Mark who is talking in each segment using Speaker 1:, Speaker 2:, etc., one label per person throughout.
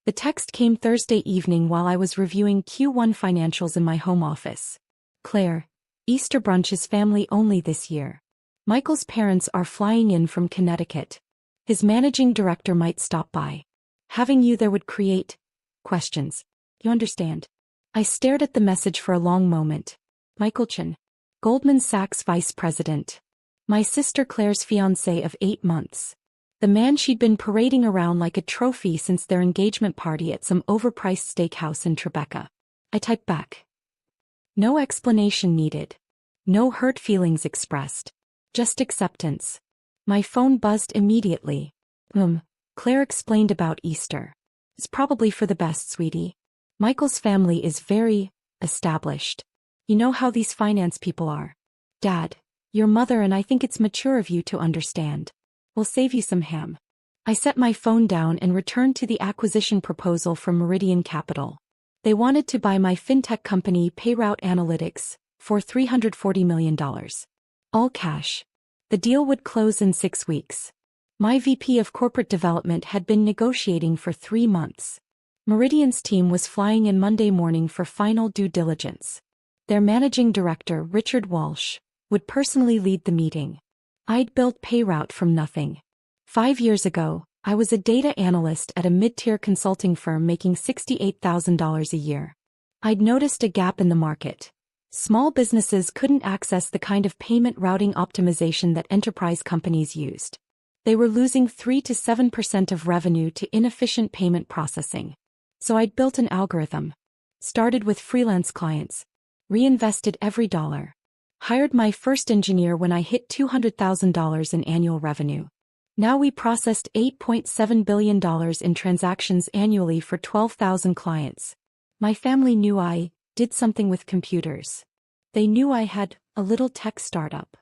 Speaker 1: The text came Thursday evening while I was reviewing Q1 financials in my home office. Claire, Easter brunch is family only this year. Michael's parents are flying in from Connecticut. His managing director might stop by. Having you there would create questions. You understand? I stared at the message for a long moment. Michael Chen, Goldman Sachs vice president. My sister Claire's fiancé of 8 months. The man she'd been parading around like a trophy since their engagement party at some overpriced steakhouse in Tribeca. I typed back. No explanation needed. No hurt feelings expressed. Just acceptance. My phone buzzed immediately. Claire explained about Easter. It's probably for the best, sweetie. Michael's family is very established. You know how these finance people are. Dad, your mother and I think it's mature of you to understand. We'll save you some ham. I set my phone down and returned to the acquisition proposal from Meridian Capital. They wanted to buy my fintech company Payroute Analytics for $340 million. All cash. The deal would close in 6 weeks. My VP of Corporate Development had been negotiating for 3 months. Meridian's team was flying in Monday morning for final due diligence. Their managing director, Richard Walsh, would personally lead the meeting. I'd built Payroute from nothing. 5 years ago, I was a data analyst at a mid-tier consulting firm making $68,000 a year. I'd noticed a gap in the market. Small businesses couldn't access the kind of payment routing optimization that enterprise companies used. They were losing 3 to 7% of revenue to inefficient payment processing. So I'd built an algorithm. Started with freelance clients. Reinvested every dollar. Hired my first engineer when I hit $200,000 in annual revenue. Now we processed $8.7 billion in transactions annually for 12,000 clients. My family knew I did something with computers. They knew I had a little tech startup.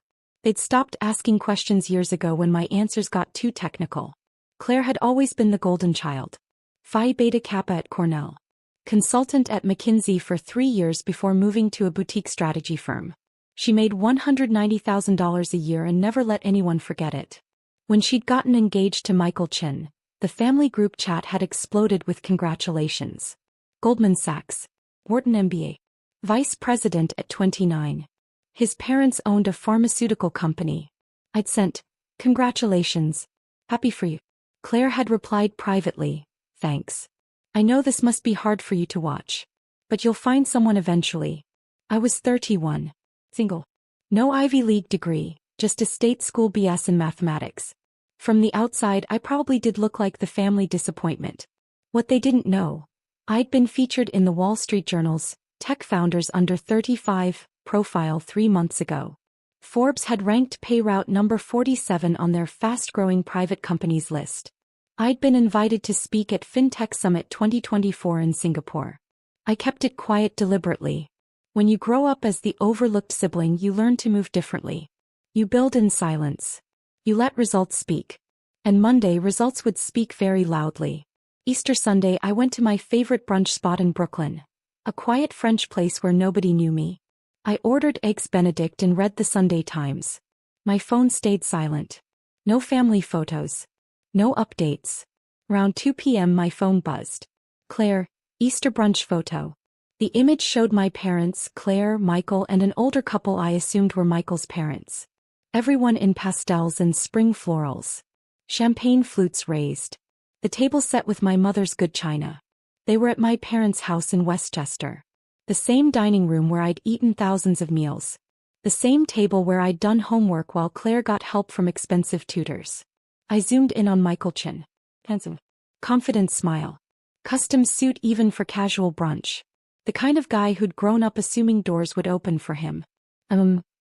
Speaker 1: They'd stopped asking questions years ago when my answers got too technical. Claire had always been the golden child. Phi Beta Kappa at Cornell. Consultant at McKinsey for 3 years before moving to a boutique strategy firm. She made $190,000 a year and never let anyone forget it. When she'd gotten engaged to Michael Chen, the family group chat had exploded with congratulations. Goldman Sachs. Wharton MBA. Vice president at 29. His parents owned a pharmaceutical company. I'd sent, congratulations. Happy for you. Claire had replied privately, thanks. I know this must be hard for you to watch. But you'll find someone eventually. I was 31. Single. No Ivy League degree, just a state school BS in mathematics. From the outside I probably did look like the family disappointment. What they didn't know. I'd been featured in the Wall Street Journal's Tech Founders Under 35 profile 3 months ago. Forbes had ranked Payroute number 47 on their fast-growing private companies list. I'd been invited to speak at FinTech Summit 2024 in Singapore. I kept it quiet deliberately. When you grow up as the overlooked sibling, you learn to move differently. You build in silence. You let results speak. And Monday results would speak very loudly. Easter Sunday I went to my favorite brunch spot in Brooklyn. A quiet French place where nobody knew me. I ordered eggs Benedict and read the Sunday Times. My phone stayed silent. No family photos. No updates. Around 2 p.m. my phone buzzed. Claire, Easter brunch photo. The image showed my parents, Claire, Michael, and an older couple I assumed were Michael's parents. Everyone in pastels and spring florals. Champagne flutes raised. The table set with my mother's good china. They were at my parents' house in Westchester. The same dining room where I'd eaten thousands of meals. The same table where I'd done homework while Claire got help from expensive tutors. I zoomed in on Michael Chen. Handsome. Confident smile. Custom suit even for casual brunch. The kind of guy who'd grown up assuming doors would open for him.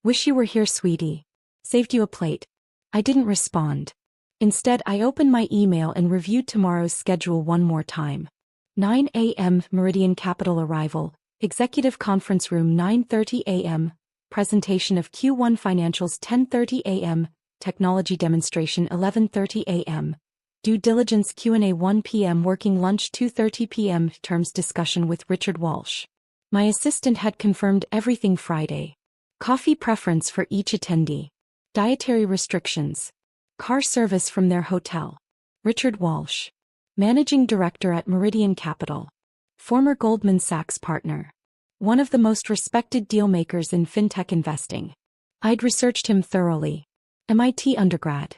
Speaker 1: Wish you were here, sweetie. Saved you a plate. I didn't respond. Instead, I opened my email and reviewed tomorrow's schedule one more time. 9 a.m. Meridian Capital arrival, Executive Conference Room 9:30 a.m., presentation of Q1 financials 10:30 a.m., technology demonstration 11:30 a.m., due diligence Q&A 1 p.m., working lunch 2:30 p.m., terms discussion with Richard Walsh. My assistant had confirmed everything Friday. Coffee preference for each attendee. Dietary restrictions. Car service from their hotel. Richard Walsh. Managing Director at Meridian Capital. Former Goldman Sachs partner. One of the most respected dealmakers in fintech investing. I'd researched him thoroughly. MIT undergrad.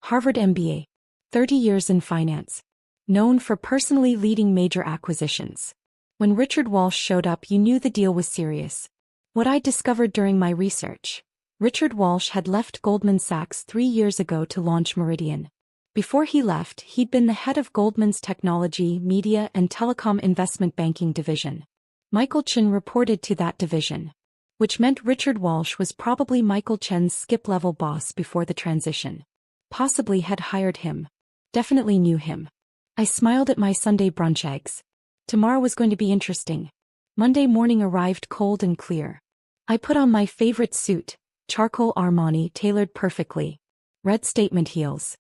Speaker 1: Harvard MBA. 30 years in finance. Known for personally leading major acquisitions. When Richard Walsh showed up, you knew the deal was serious. What I discovered during my research. Richard Walsh had left Goldman Sachs 3 years ago to launch Meridian. Before he left, he'd been the head of Goldman's technology, media, and telecom investment banking division. Michael Chen reported to that division. Which meant Richard Walsh was probably Michael Chen's skip-level boss before the transition. Possibly had hired him. Definitely knew him. I smiled at my Sunday brunch eggs. Tomorrow was going to be interesting. Monday morning arrived cold and clear. I put on my favorite suit, charcoal Armani tailored perfectly. Red statement heels.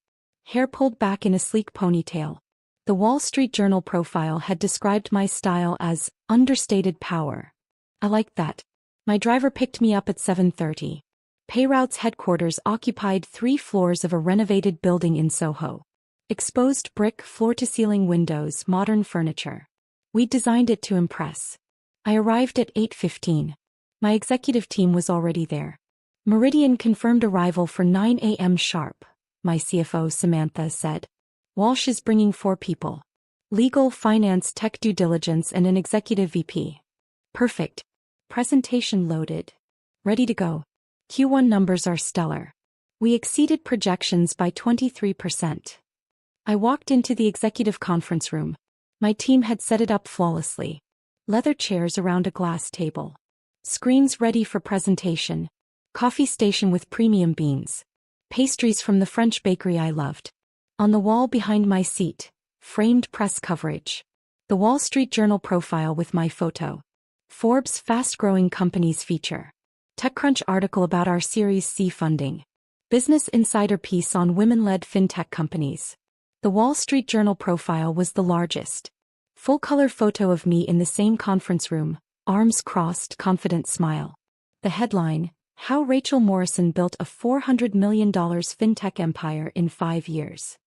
Speaker 1: Hair pulled back in a sleek ponytail. The Wall Street Journal profile had described my style as understated power. I liked that. My driver picked me up at 7:30. Payroute's headquarters occupied 3 floors of a renovated building in Soho. Exposed brick floor-to-ceiling windows, modern furniture. We designed it to impress. I arrived at 8:15. My executive team was already there. Meridian confirmed arrival for 9 a.m. sharp, my CFO Samantha said. Walsh is bringing 4 people. Legal, finance, tech due diligence, and an executive VP. Perfect. Presentation loaded. Ready to go. Q1 numbers are stellar. We exceeded projections by 23%. I walked into the executive conference room. My team had set it up flawlessly. Leather chairs around a glass table. Screens ready for presentation. Coffee station with premium beans. Pastries from the French bakery I loved. On the wall behind my seat, framed press coverage. The Wall Street Journal profile with my photo. Forbes fast-growing companies feature. TechCrunch article about our Series C funding. Business Insider piece on women-led fintech companies. The Wall Street Journal profile was the largest. Full-color photo of me in the same conference room, arms crossed, confident smile. The headline, How Rachel Morrison Built a $400 million Fintech Empire in 5 Years.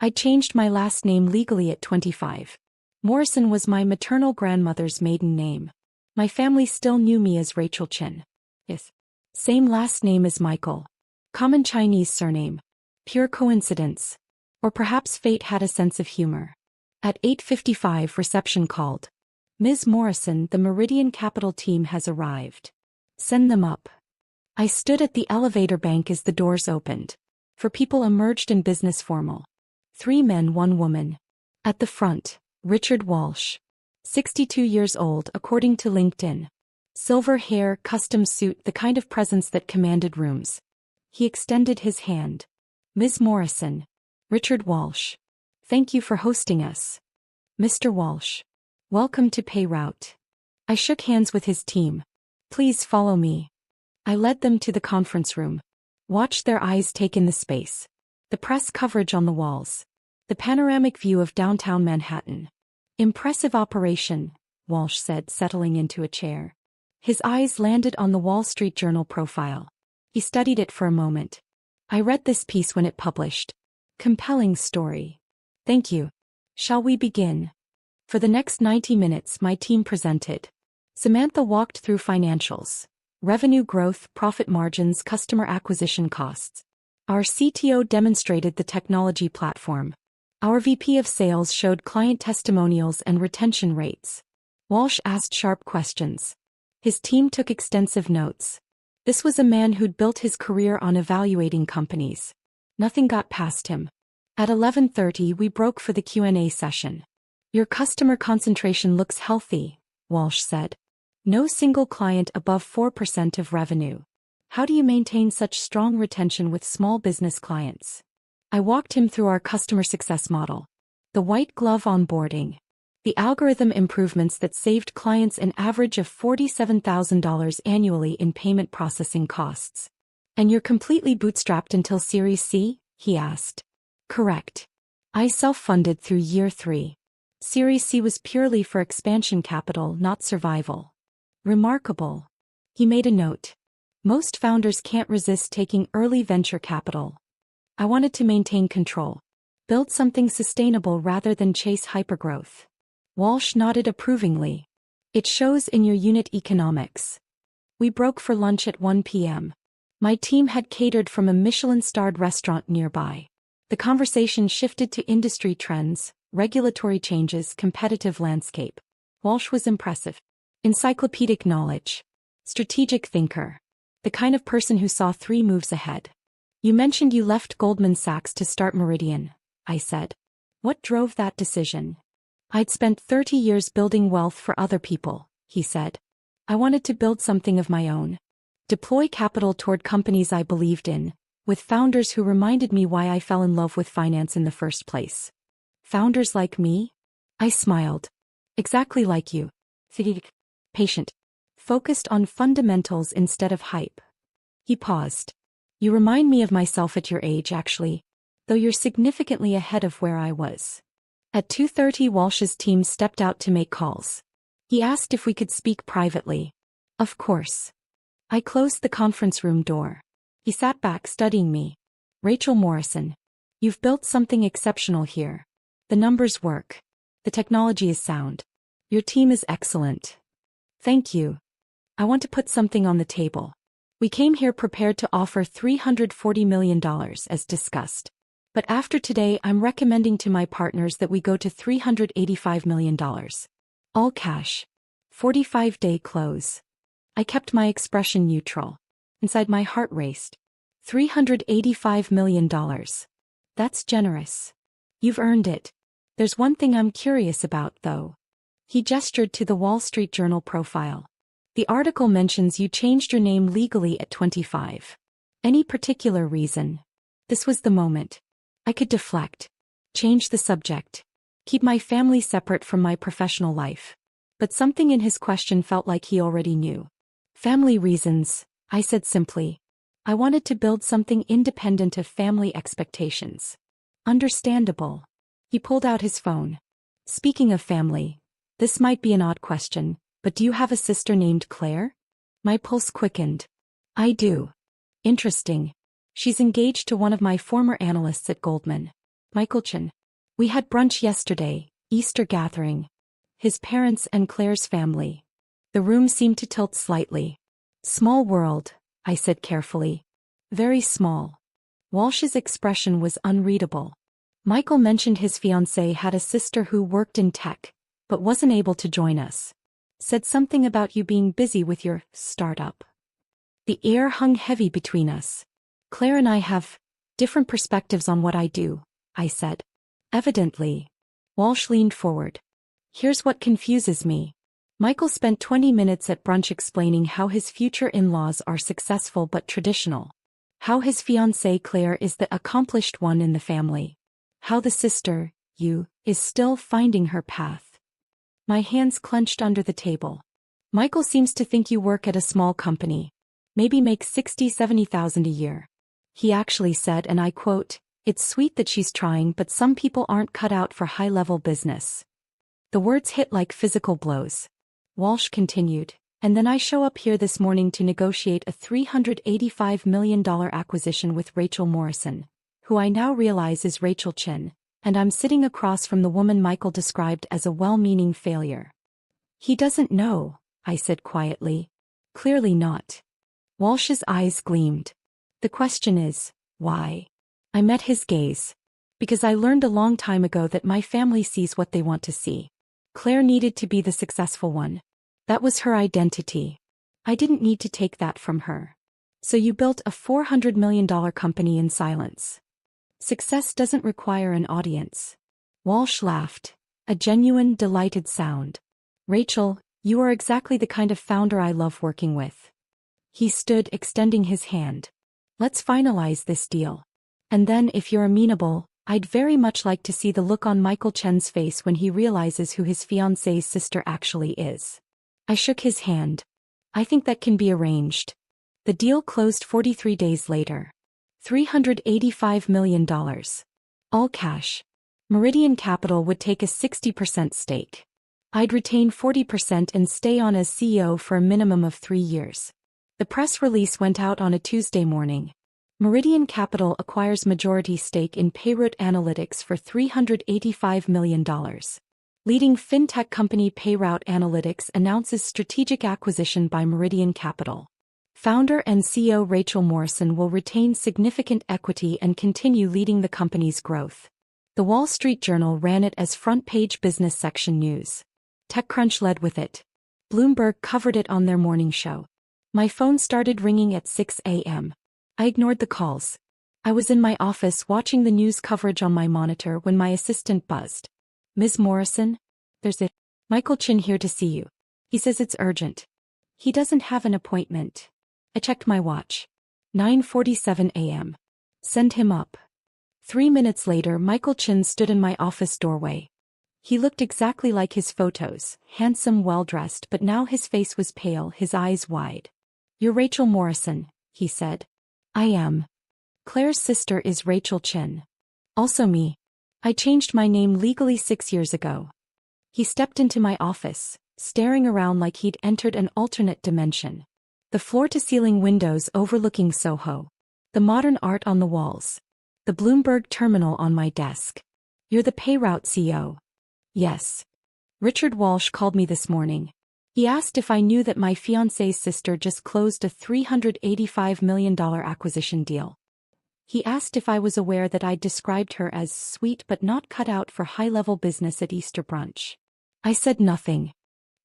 Speaker 1: I changed my last name legally at 25. Morrison was my maternal grandmother's maiden name. My family still knew me as Rachel Chen. Yes. Same last name as Michael. Common Chinese surname. Pure coincidence. Or perhaps fate had a sense of humor. At 8:55 reception called. Ms. Morrison, the Meridian Capital team has arrived. Send them up. I stood at the elevator bank as the doors opened. 4 people emerged in business formal. 3 men, 1 woman. At the front, Richard Walsh. 62 years old according to LinkedIn. Silver hair, custom suit, the kind of presence that commanded rooms. He extended his hand. Ms. Morrison. Richard Walsh. Thank you for hosting us. Mr. Walsh. Welcome to Payroute. I shook hands with his team. Please follow me. I led them to the conference room. Watched their eyes take in the space. The press coverage on the walls. The panoramic view of downtown Manhattan. Impressive operation, Walsh said, settling into a chair. His eyes landed on the Wall Street Journal profile. He studied it for a moment. I read this piece when it published. Compelling story. Thank you. Shall we begin? For the next 90 minutes my team presented. Samantha walked through financials. Revenue growth, profit margins, customer acquisition costs. Our CTO demonstrated the technology platform. Our VP of sales showed client testimonials and retention rates. Walsh asked sharp questions. His team took extensive notes. This was a man who'd built his career on evaluating companies. Nothing got past him. At 11:30 we broke for the Q&A session. Your customer concentration looks healthy, Walsh said. No single client above 4% of revenue. How do you maintain such strong retention with small business clients? I walked him through our customer success model. The white glove onboarding. The algorithm improvements that saved clients an average of $47,000 annually in payment processing costs. And you're completely bootstrapped until Series C? He asked. Correct. I self-funded through year 3. Series C was purely for expansion capital, not survival. Remarkable. He made a note. Most founders can't resist taking early venture capital. I wanted to maintain control. Build something sustainable rather than chase hypergrowth. Walsh nodded approvingly. It shows in your unit economics. We broke for lunch at 1 p.m. My team had catered from a Michelin-starred restaurant nearby. The conversation shifted to industry trends, regulatory changes, competitive landscape. Walsh was impressive. Encyclopedic knowledge. Strategic thinker. The kind of person who saw 3 moves ahead. You mentioned you left Goldman Sachs to start Meridian, I said. What drove that decision? I'd spent 30 years building wealth for other people, he said. I wanted to build something of my own. Deploy capital toward companies I believed in, with founders who reminded me why I fell in love with finance in the first place. Founders like me? I smiled. Exactly like you. Patient. Focused on fundamentals instead of hype. He paused. You remind me of myself at your age, actually, though you're significantly ahead of where I was. At 2:30, Walsh's team stepped out to make calls. He asked if we could speak privately. Of course. I closed the conference room door. He sat back studying me. Rachel Morrison. You've built something exceptional here. The numbers work. The technology is sound. Your team is excellent. Thank you. I want to put something on the table. We came here prepared to offer $340 million as discussed. But after today, I'm recommending to my partners that we go to $385 million. All cash. 45-day close. I kept my expression neutral. Inside my heart raced. $385 million. That's generous. You've earned it. There's one thing I'm curious about, though. He gestured to the Wall Street Journal profile. The article mentions you changed your name legally at 25. Any particular reason? This was the moment. I could deflect. Change the subject. Keep my family separate from my professional life. But something in his question felt like he already knew. Family reasons, I said simply. I wanted to build something independent of family expectations. Understandable. He pulled out his phone. Speaking of family, this might be an odd question, but do you have a sister named Claire? My pulse quickened. I do. Interesting. She's engaged to one of my former analysts at Goldman. Michael Chen. We had brunch yesterday, Easter gathering. His parents and Claire's family. The room seemed to tilt slightly. Small world, I said carefully. Very small. Walsh's expression was unreadable. Michael mentioned his fiancé had a sister who worked in tech, but wasn't able to join us. Said something about you being busy with your startup. The air hung heavy between us. Claire and I have different perspectives on what I do, I said. Evidently. Walsh leaned forward. Here's what confuses me. Michael spent 20 minutes at brunch explaining how his future in-laws are successful but traditional. How his fiancée Claire is the accomplished one in the family. How the sister, you, is still finding her path. My hands clenched under the table. Michael seems to think you work at a small company. Maybe make $60,000-70,000 a year. He actually said, and I quote, "It's sweet that she's trying, but some people aren't cut out for high-level business." The words hit like physical blows. Walsh continued, and then I show up here this morning to negotiate a $385 million acquisition with Rachel Morrison, who I now realize is Rachel Chen, and I'm sitting across from the woman Michael described as a well-meaning failure. He doesn't know, I said quietly. Clearly not. Walsh's eyes gleamed. The question is, why? I met his gaze. Because I learned a long time ago that my family sees what they want to see. Claire needed to be the successful one. That was her identity. I didn't need to take that from her. So you built a $400 million company in silence. Success doesn't require an audience. Walsh laughed, a genuine, delighted sound. Rachel, you are exactly the kind of founder I love working with. He stood, extending his hand. Let's finalize this deal. And then, if you're amenable, I'd very much like to see the look on Michael Chen's face when he realizes who his fiancée's sister actually is. I shook his hand. I think that can be arranged. The deal closed 43 days later. $385 million. All cash. Meridian Capital would take a 60% stake. I'd retain 40% and stay on as CEO for a minimum of 3 years. The press release went out on a Tuesday morning. Meridian Capital acquires majority stake in Payroute Analytics for $385 million. Leading fintech company Payroute Analytics announces strategic acquisition by Meridian Capital. Founder and CEO Rachel Morrison will retain significant equity and continue leading the company's growth. The Wall Street Journal ran it as front-page business section news. TechCrunch led with it. Bloomberg covered it on their morning show. My phone started ringing at 6 a.m. I ignored the calls. I was in my office watching the news coverage on my monitor when my assistant buzzed. "Ms. Morrison? There's a Michael Chin here to see you. He says it's urgent. He doesn't have an appointment." I checked my watch. 9:47 a.m. Send him up. 3 minutes later, Michael Chin stood in my office doorway. He looked exactly like his photos, handsome, well-dressed, but now his face was pale, his eyes wide. "You're Rachel Morrison," he said. "I am. Claire's sister is Rachel Chin. Also me. I changed my name legally 6 years ago." He stepped into my office, staring around like he'd entered an alternate dimension. The floor-to-ceiling windows overlooking Soho. The modern art on the walls. The Bloomberg terminal on my desk. "You're the Payroute CEO." "Yes. Richard Walsh called me this morning. He asked if I knew that my fiancé's sister just closed a $385 million acquisition deal. He asked if I was aware that I'd described her as sweet but not cut out for high-level business at Easter brunch." I said nothing.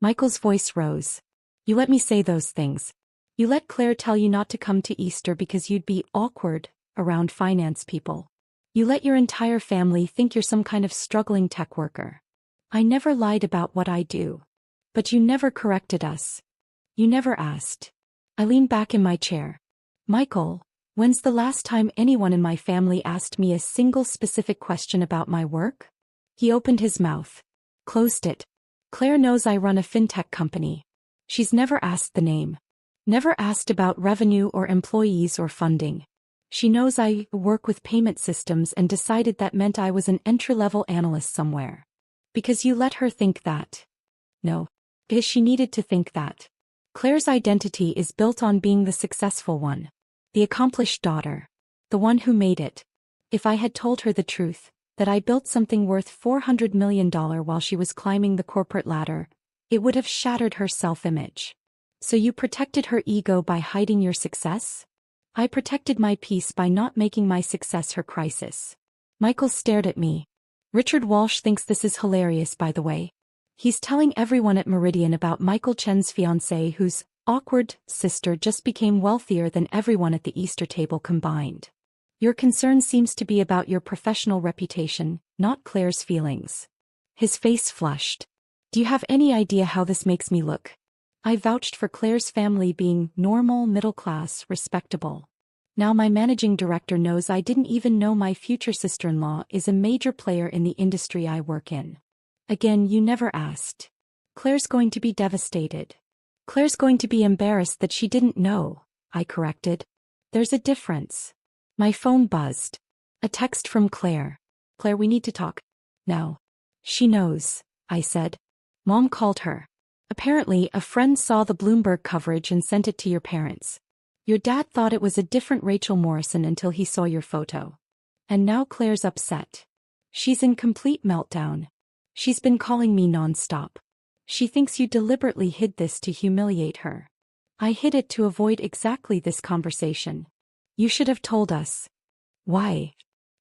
Speaker 1: Michael's voice rose. "You let me say those things. You let Claire tell you not to come to Easter because you'd be awkward around finance people. You let your entire family think you're some kind of struggling tech worker. I never lied about what I do. But you never corrected us. You never asked." I leaned back in my chair. "Michael, when's the last time anyone in my family asked me a single specific question about my work?" He opened his mouth. Closed it. "Claire knows I run a fintech company. She's never asked the name. Never asked about revenue or employees or funding. She knows I work with payment systems and decided that meant I was an entry-level analyst somewhere. Because you let her think that." "No. Because she needed to think that. Claire's identity is built on being the successful one. The accomplished daughter. The one who made it. If I had told her the truth, that I built something worth $400 million while she was climbing the corporate ladder, it would have shattered her self-image. So you protected her ego by hiding your success? I protected my peace by not making my success her crisis." Michael stared at me. "Richard Walsh thinks this is hilarious, by the way. He's telling everyone at Meridian about Michael Chen's fiancée whose awkward sister just became wealthier than everyone at the Easter table combined. Your concern seems to be about your professional reputation, not Claire's feelings." His face flushed. "Do you have any idea how this makes me look? I vouched for Claire's family being normal, middle-class, respectable. Now my managing director knows I didn't even know my future sister-in-law is a major player in the industry I work in. Again, you never asked. Claire's going to be devastated. Claire's going to be embarrassed that she didn't know," I corrected. "There's a difference." My phone buzzed. A text from Claire. "Claire, we need to talk. Now." "She knows," I said. "Mom called her. Apparently, a friend saw the Bloomberg coverage and sent it to your parents. Your dad thought it was a different Rachel Morrison until he saw your photo. And now Claire's upset. She's in complete meltdown. She's been calling me non-stop. She thinks you deliberately hid this to humiliate her. I hid it to avoid exactly this conversation. You should have told us." "Why?"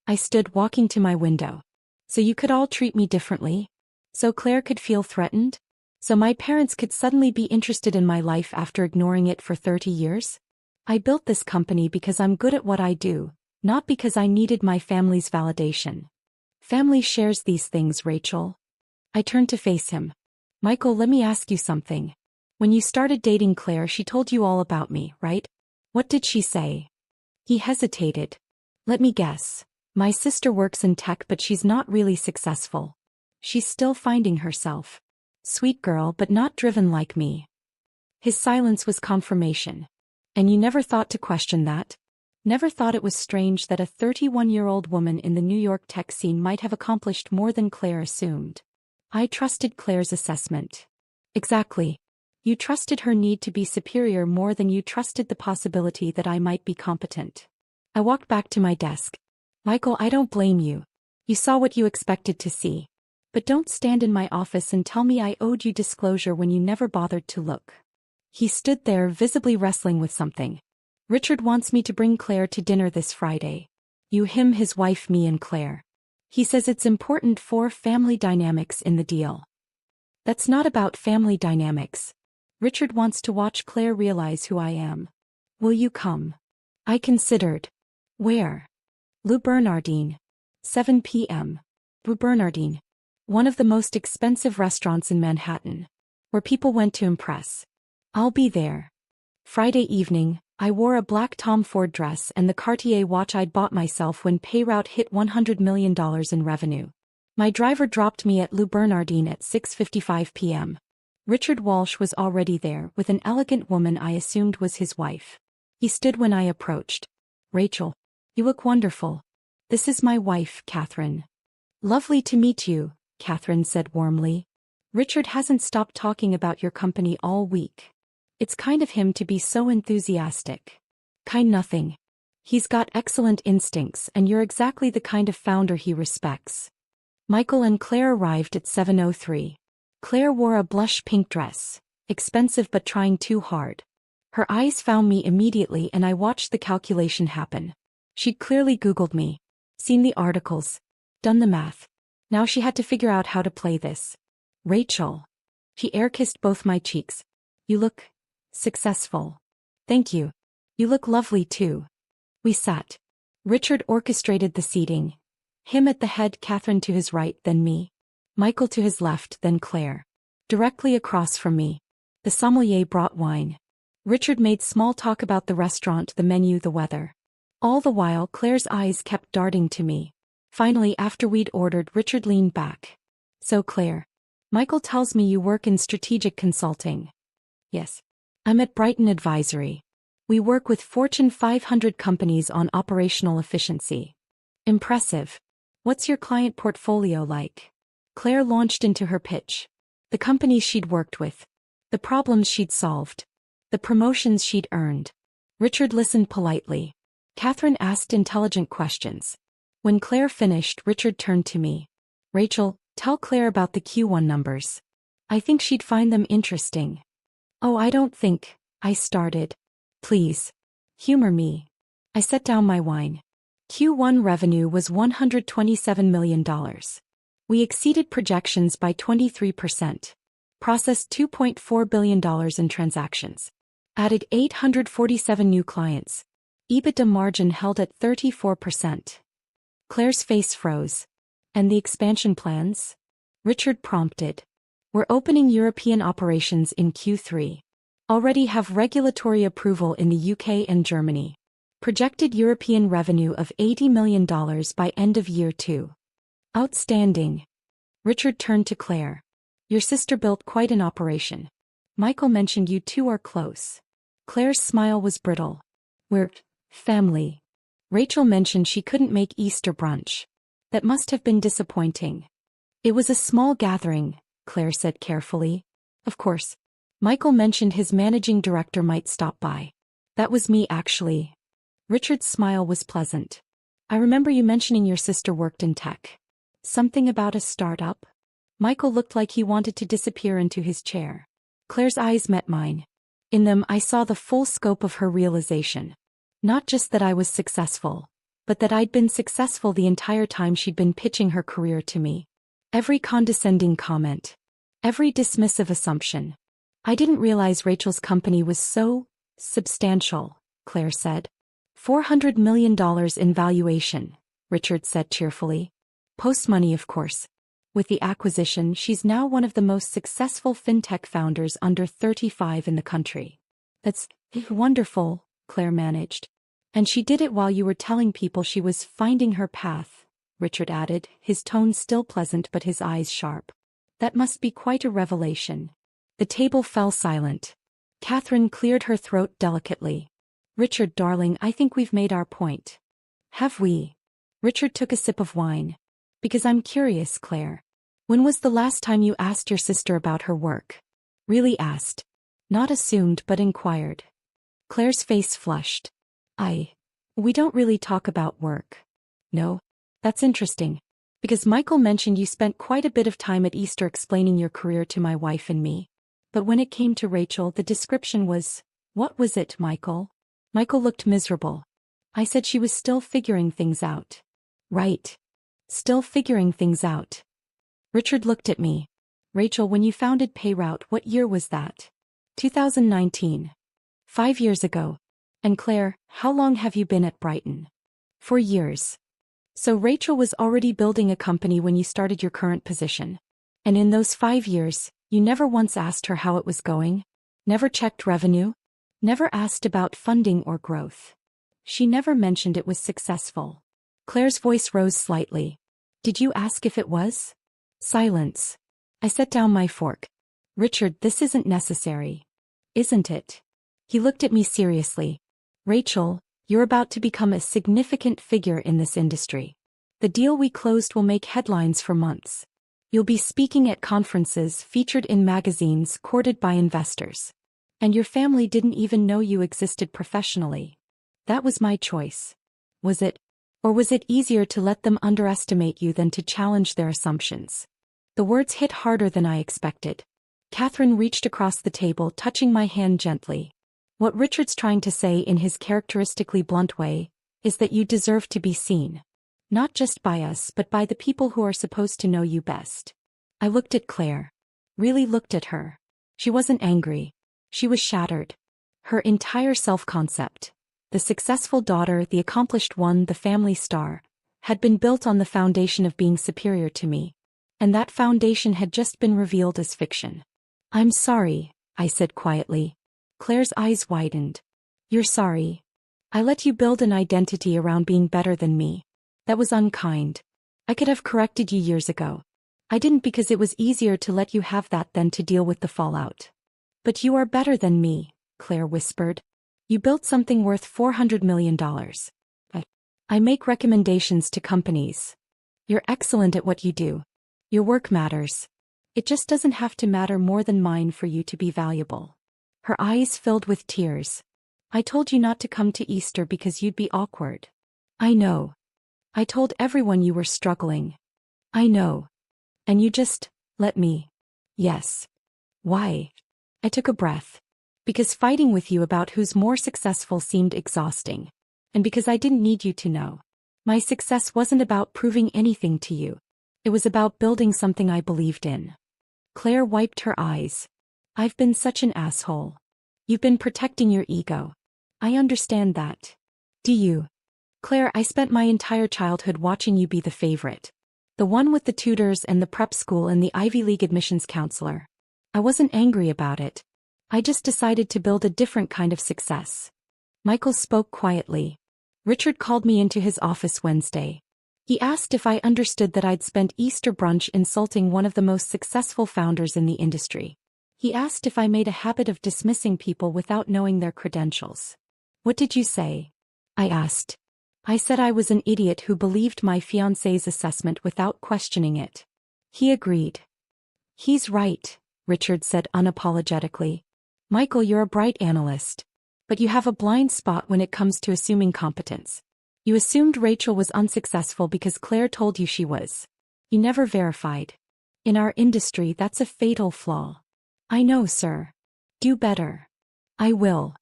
Speaker 1: I stood walking to my window. "So you could all treat me differently? So Claire could feel threatened? So my parents could suddenly be interested in my life after ignoring it for 30 years? I built this company because I'm good at what I do, not because I needed my family's validation. Family shares these things, Rachel." I turned to face him. "Michael, let me ask you something. When you started dating Claire, she told you all about me, right? What did she say?" He hesitated. "Let me guess. My sister works in tech, but she's not really successful. She's still finding herself. Sweet girl, but not driven like me." His silence was confirmation. "And you never thought to question that? Never thought it was strange that a 31-year-old woman in the New York tech scene might have accomplished more than Claire assumed? I trusted Claire's assessment." "Exactly. You trusted her need to be superior more than you trusted the possibility that I might be competent." I walked back to my desk. Michael, I don't blame you. You saw what you expected to see. But don't stand in my office and tell me I owed you disclosure when you never bothered to look. He stood there visibly wrestling with something. Richard wants me to bring Claire to dinner this Friday. You, him, his wife, me and Claire. He says it's important for family dynamics in the deal. That's not about family dynamics. Richard wants to watch Claire realize who I am. Will you come? I considered. Where? Le Bernardin. 7 p.m. Le Bernardin. One of the most expensive restaurants in Manhattan. Where people went to impress. I'll be there. Friday evening, I wore a black Tom Ford dress and the Cartier watch I'd bought myself when Payroute hit $100 million in revenue. My driver dropped me at Le Bernardin at 6:55 p.m. Richard Walsh was already there with an elegant woman I assumed was his wife. He stood when I approached. Rachel, you look wonderful. This is my wife, Catherine. Lovely to meet you, Catherine said warmly. Richard hasn't stopped talking about your company all week. It's kind of him to be so enthusiastic. Kind nothing. He's got excellent instincts and you're exactly the kind of founder he respects. Michael and Claire arrived at 7:03. Claire wore a blush pink dress, expensive but trying too hard. Her eyes found me immediately and I watched the calculation happen. She'd clearly Googled me, seen the articles, done the math. Now she had to figure out how to play this. Rachel. She air-kissed both my cheeks. You look successful. Thank you. You look lovely too. We sat. Richard orchestrated the seating. Him at the head, Catherine to his right, then me. Michael to his left, then Claire. Directly across from me. The sommelier brought wine. Richard made small talk about the restaurant, the menu, the weather. All the while Claire's eyes kept darting to me. Finally, after we'd ordered, Richard leaned back. So Claire. Michael tells me you work in strategic consulting. Yes. I'm at Brighton Advisory. We work with Fortune 500 companies on operational efficiency. Impressive. What's your client portfolio like? Claire launched into her pitch. The companies she'd worked with. The problems she'd solved. The promotions she'd earned. Richard listened politely. Catherine asked intelligent questions. When Claire finished, Richard turned to me. Rachel, tell Claire about the Q1 numbers. I think she'd find them interesting. Oh, I don't think, I started. Please. Humor me. I set down my wine. Q1 revenue was $127 million. We exceeded projections by 23%. Processed $2.4 billion in transactions. Added 847 new clients. EBITDA margin held at 34%. Claire's face froze. And the expansion plans? Richard prompted. We're opening European operations in Q3. Already have regulatory approval in the UK and Germany. Projected European revenue of $80 million by end of year 2. Outstanding. Richard turned to Claire. Your sister built quite an operation. Michael mentioned you two are close. Claire's smile was brittle. We're family. Rachel mentioned she couldn't make Easter brunch. That must have been disappointing. It was a small gathering, Claire said carefully. Of course. Michael mentioned his managing director might stop by. That was me actually. Richard's smile was pleasant. I remember you mentioning your sister worked in tech. Something about a startup? Michael looked like he wanted to disappear into his chair. Claire's eyes met mine. In them I saw the full scope of her realization. Not just that I was successful, but that I'd been successful the entire time she'd been pitching her career to me. Every condescending comment. Every dismissive assumption. I didn't realize Rachel's company was so substantial, Claire said. $400 million in valuation, Richard said cheerfully. Post-money, of course. With the acquisition, she's now one of the most successful fintech founders under 35 in the country. That's wonderful, Claire managed. And she did it while you were telling people she was finding her path, Richard added, his tone still pleasant but his eyes sharp. That must be quite a revelation. The table fell silent. Catherine cleared her throat delicately. Richard, darling, I think we've made our point. Have we? Richard took a sip of wine. Because I'm curious, Claire. When was the last time you asked your sister about her work? Really asked. Not assumed but inquired. Claire's face flushed. We don't really talk about work. No? That's interesting. Because Michael mentioned you spent quite a bit of time at Easter explaining your career to my wife and me. But when it came to Rachel, the description was, what was it, Michael? Michael looked miserable. I said she was still figuring things out. Right. Still figuring things out. Richard looked at me. Rachel, when you founded Payroute, what year was that? 2019. 5 years ago. And Claire, how long have you been at Brighton? 4 years. So Rachel was already building a company when you started your current position. And in those 5 years, you never once asked her how it was going? Never checked revenue? Never asked about funding or growth? She never mentioned it was successful. Claire's voice rose slightly. Did you ask if it was? Silence. I set down my fork. Richard, this isn't necessary. Isn't it? He looked at me seriously. Rachel, you're about to become a significant figure in this industry. The deal we closed will make headlines for months. You'll be speaking at conferences, featured in magazines, courted by investors. And your family didn't even know you existed professionally. That was my choice. Was it? Or was it easier to let them underestimate you than to challenge their assumptions? The words hit harder than I expected. Catherine reached across the table, touching my hand gently. What Richard's trying to say in his characteristically blunt way is that you deserve to be seen. Not just by us but by the people who are supposed to know you best. I looked at Claire. Really looked at her. She wasn't angry. She was shattered. Her entire self-concept, the successful daughter, the accomplished one, the family star, had been built on the foundation of being superior to me. And that foundation had just been revealed as fiction. I'm sorry, I said quietly. Claire's eyes widened. You're sorry. I let you build an identity around being better than me. That was unkind. I could have corrected you years ago. I didn't because it was easier to let you have that than to deal with the fallout. But you are better than me, Claire whispered. You built something worth $400 million. I make recommendations to companies. You're excellent at what you do. Your work matters. It just doesn't have to matter more than mine for you to be valuable. Her eyes filled with tears. I told you not to come to Easter because you'd be awkward. I know. I told everyone you were struggling. I know. And you just let me. Yes. Why? I took a breath. Because fighting with you about who's more successful seemed exhausting. And because I didn't need you to know. My success wasn't about proving anything to you. It was about building something I believed in. Claire wiped her eyes. I've been such an asshole. You've been protecting your ego. I understand that. Do you? Claire, I spent my entire childhood watching you be the favorite. The one with the tutors and the prep school and the Ivy League admissions counselor. I wasn't angry about it. I just decided to build a different kind of success. Michael spoke quietly. Richard called me into his office Wednesday. He asked if I understood that I'd spent Easter brunch insulting one of the most successful founders in the industry. He asked if I made a habit of dismissing people without knowing their credentials. What did you say? I asked. I said I was an idiot who believed my fiancé's assessment without questioning it. He agreed. He's right, Richard said unapologetically. Michael, you're a bright analyst. But you have a blind spot when it comes to assuming competence. You assumed Rachel was unsuccessful because Claire told you she was. You never verified. In our industry, that's a fatal flaw. I know, sir. Do better. I will.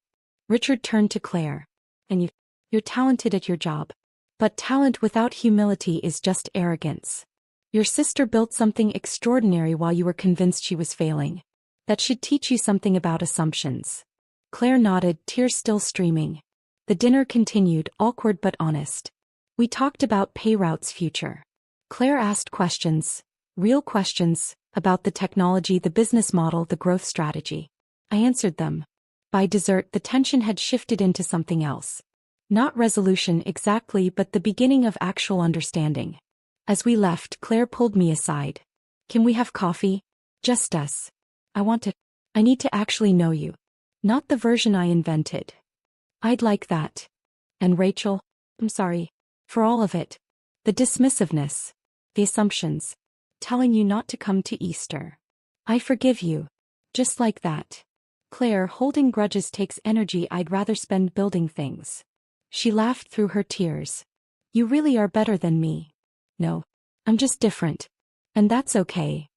Speaker 1: Richard turned to Claire. And you're talented at your job. But talent without humility is just arrogance. Your sister built something extraordinary while you were convinced she was failing. That should teach you something about assumptions. Claire nodded, tears still streaming. The dinner continued, awkward but honest. We talked about Payroute's future. Claire asked questions, real questions, about the technology, the business model, the growth strategy. I answered them. By dessert, the tension had shifted into something else. Not resolution exactly, but the beginning of actual understanding. As we left, Claire pulled me aside. Can we have coffee? Just us. I need to actually know you. Not the version I invented. I'd like that. And Rachel, I'm sorry. For all of it. The dismissiveness. The assumptions. Telling you not to come to Easter. I forgive you. Just like that. Claire, holding grudges takes energy I'd rather spend building things. She laughed through her tears. You really are better than me. No. I'm just different. And that's okay.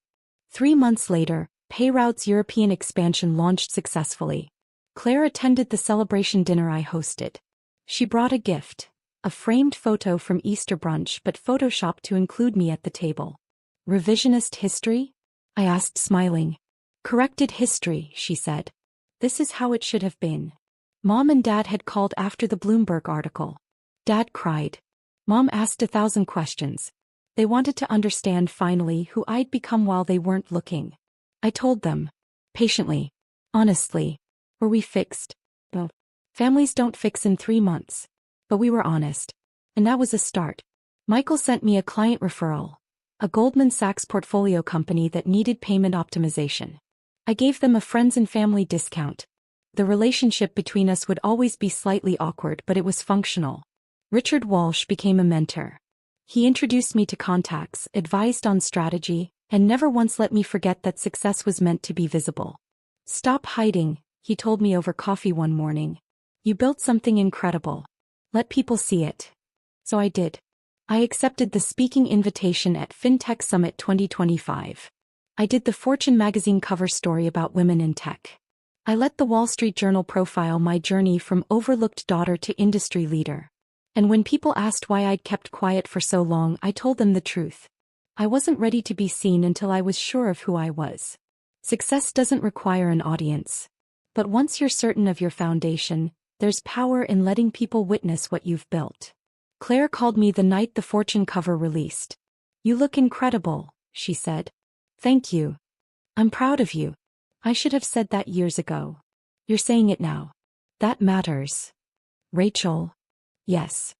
Speaker 1: 3 months later, Payrout's European expansion launched successfully. Claire attended the celebration dinner I hosted. She brought a gift, a framed photo from Easter brunch but photoshopped to include me at the table. Revisionist history? I asked, smiling. Corrected history, she said. This is how it should have been. Mom and Dad had called after the Bloomberg article. Dad cried. Mom asked 1,000 questions. They wanted to understand finally who I'd become while they weren't looking. I told them. Patiently. Honestly. Were we fixed? No. Families don't fix in 3 months. But we were honest. And that was a start. Michael sent me a client referral. A Goldman Sachs portfolio company that needed payment optimization. I gave them a friends and family discount. The relationship between us would always be slightly awkward, but it was functional. Richard Walsh became a mentor. He introduced me to contacts, advised on strategy, and never once let me forget that success was meant to be visible. Stop hiding, he told me over coffee one morning. You built something incredible. Let people see it. So I did. I accepted the speaking invitation at FinTech Summit 2025. I did the Fortune magazine cover story about women in tech. I let the Wall Street Journal profile my journey from overlooked daughter to industry leader. And when people asked why I'd kept quiet for so long, I told them the truth. I wasn't ready to be seen until I was sure of who I was. Success doesn't require an audience. But once you're certain of your foundation, there's power in letting people witness what you've built. Claire called me the night the Fortune cover released. You look incredible, she said. Thank you. I'm proud of you. I should have said that years ago. You're saying it now. That matters. Rachel. Yes.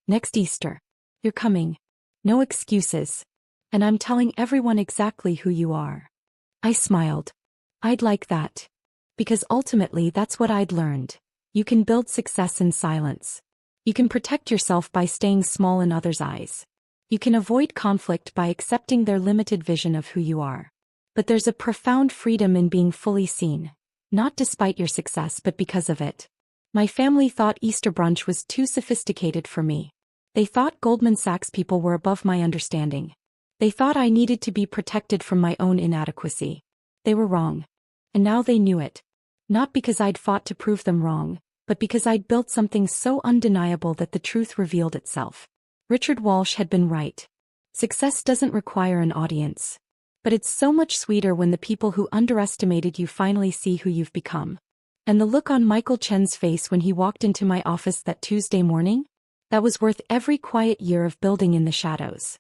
Speaker 1: Next Easter. You're coming. No excuses. And I'm telling everyone exactly who you are. I smiled. I'd like that. Because ultimately that's what I'd learned. You can build success in silence. You can protect yourself by staying small in others' eyes. You can avoid conflict by accepting their limited vision of who you are. But there's a profound freedom in being fully seen. Not despite your success but because of it. My family thought Easter brunch was too sophisticated for me. They thought Goldman Sachs people were above my understanding. They thought I needed to be protected from my own inadequacy. They were wrong. And now they knew it. Not because I'd fought to prove them wrong, but because I'd built something so undeniable that the truth revealed itself. Richard Walsh had been right. Success doesn't require an audience. But it's so much sweeter when the people who underestimated you finally see who you've become. And the look on Michael Chen's face when he walked into my office that Tuesday morning? That was worth every quiet year of building in the shadows.